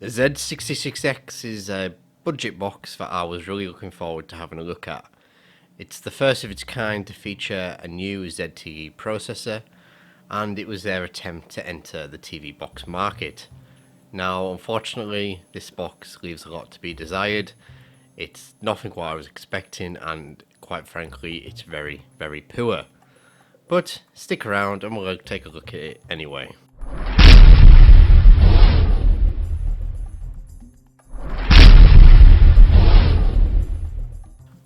The Z66X is a budget box that I was really looking forward to having a look at. It's the first of its kind to feature a new ZTE processor, and it was their attempt to enter the TV box market. Now, unfortunately, this box leaves a lot to be desired. It's nothing what I was expecting, and quite frankly, it's very, very poor. But stick around and we'll take a look at it anyway.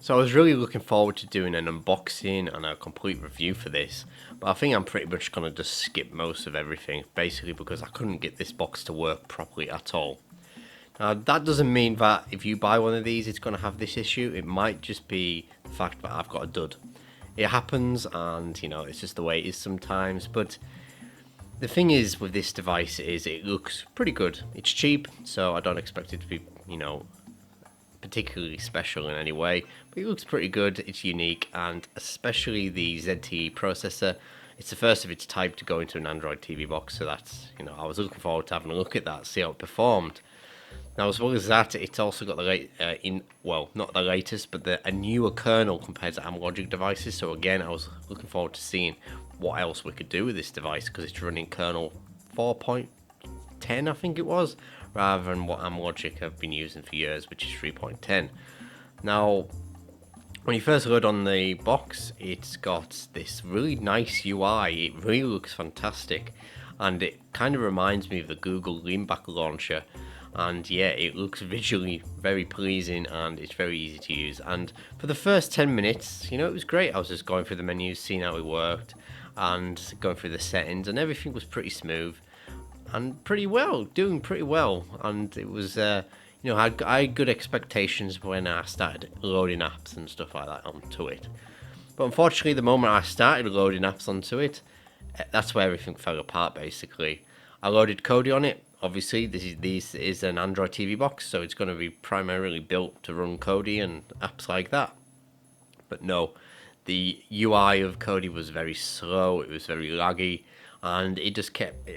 So I was really looking forward to doing an unboxing and a complete review for this, but I think I'm pretty much going to just skip most of everything, basically because I couldn't get this box to work properly at all. Now that doesn't mean that if you buy one of these it's going to have this issue. It might just be the fact that I've got a dud. It happens, and you know, it's just the way it is sometimes. But the thing is with this device is it looks pretty good. It's cheap, so I don't expect it to be, you know, particularly special in any way, but it looks pretty good. It's unique, and especially the ZTE processor, it's the first of its type to go into an Android TV box, so that's, you know, I was looking forward to having a look at that, see how it performed. Now, as well as that, it's also got the not the latest, but a newer kernel compared to Amlogic devices. So again, I was looking forward to seeing what else we could do with this device, because it's running kernel 4.10, I think it was, rather than what Amlogic have been using for years, which is 3.10. Now, when you first load on the box, it's got this really nice UI. It really looks fantastic, and it kind of reminds me of the Google Leanback launcher. And yeah, it looks visually very pleasing, and it's very easy to use. And for the first 10 minutes, you know, it was great. I was just going through the menus, seeing how it worked, and going through the settings, and everything was pretty smooth and doing pretty well. And it was, you know, I had good expectations when I started loading apps and stuff like that onto it. But unfortunately, the moment I started loading apps onto it, that's where everything fell apart, basically. I loaded Kodi on it. Obviously, this is an Android TV box, so it's going to be primarily built to run Kodi and apps like that. But no, the UI of Kodi was very slow, it was very laggy, and it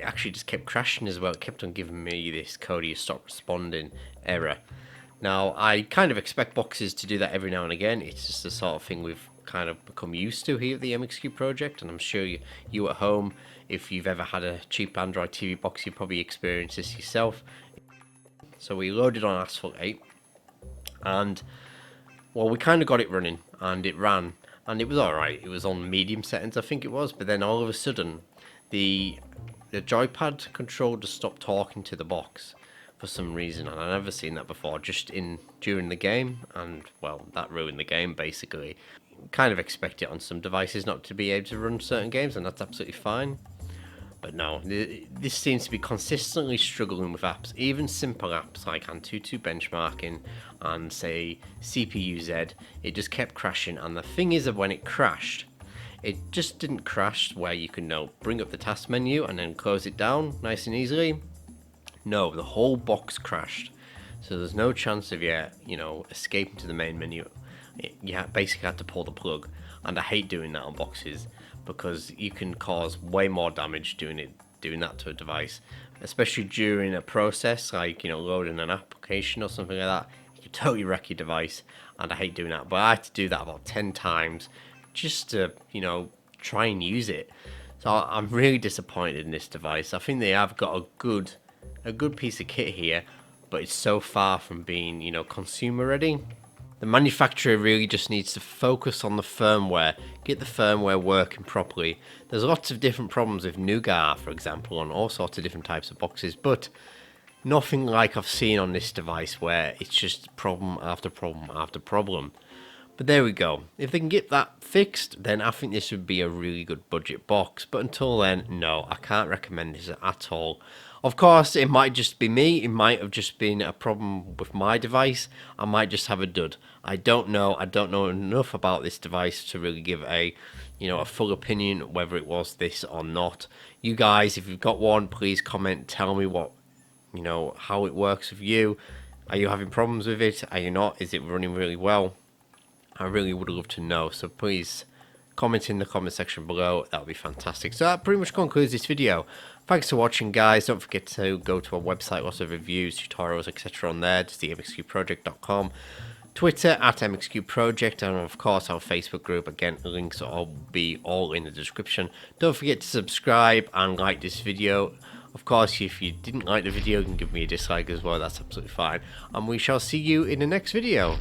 actually just kept crashing as well. It kept on giving me this Kodi stop responding error. Now, I kind of expect boxes to do that every now and again. It's just the sort of thing we've kind of become used to here at the MXQ project, and I'm sure you at home, if you've ever had a cheap Android TV box, you probably experienced this yourself. So we loaded on Asphalt 8, and well, we kind of got it running, and it ran, and it was alright. It was on medium settings, I think it was, but then all of a sudden the joypad control just stopped talking to the box for some reason, and I've never seen that before, just during the game, and well, that ruined the game basically. Kind of expect it on some devices not to be able to run certain games, and that's absolutely fine. But no, this seems to be consistently struggling with apps, even simple apps like Antutu benchmarking and say CPU-Z. It just kept crashing, and the thing is that when it crashed, it just didn't crash where you can now bring up the task menu and then close it down nice and easily. No, the whole box crashed, so there's no chance of you know, escaping to the main menu. You basically had to pull the plug, and I hate doing that on boxes because you can cause way more damage doing that to a device, especially during a process like, you know, loading an application or something like that. You can totally wreck your device, and I hate doing that. But I had to do that about 10 times just to, you know, try and use it. So I'm really disappointed in this device. I think they have got a good piece of kit here, but it's so far from being, you know, consumer ready. The manufacturer really just needs to focus on the firmware, get the firmware working properly. There's lots of different problems with Nougat, for example, on all sorts of different types of boxes, but nothing like I've seen on this device where it's just problem after problem after problem. But there we go. If they can get that fixed, then I think this would be a really good budget box. But until then, no, I can't recommend this at all. Of course, it might just be me. It might have just been a problem with my device. I might just have a dud. I don't know. I don't know enough about this device to really give a full opinion whether it was this or not. You guys, if you've got one, please comment. Tell me what, you know, how it works with you. Are you having problems with it? Are you not? Is it running really well? I really would love to know. So please comment in the comment section below. That would be fantastic. So that pretty much concludes this video. Thanks for watching, guys. Don't forget to go to our website, lots of reviews, tutorials, etc. on there. Just the mxqproject.com. Twitter at mxqproject, and of course our Facebook group. Again, links will be all in the description. Don't forget to subscribe and like this video. Of course, if you didn't like the video, you can give me a dislike as well. That's absolutely fine. And we shall see you in the next video.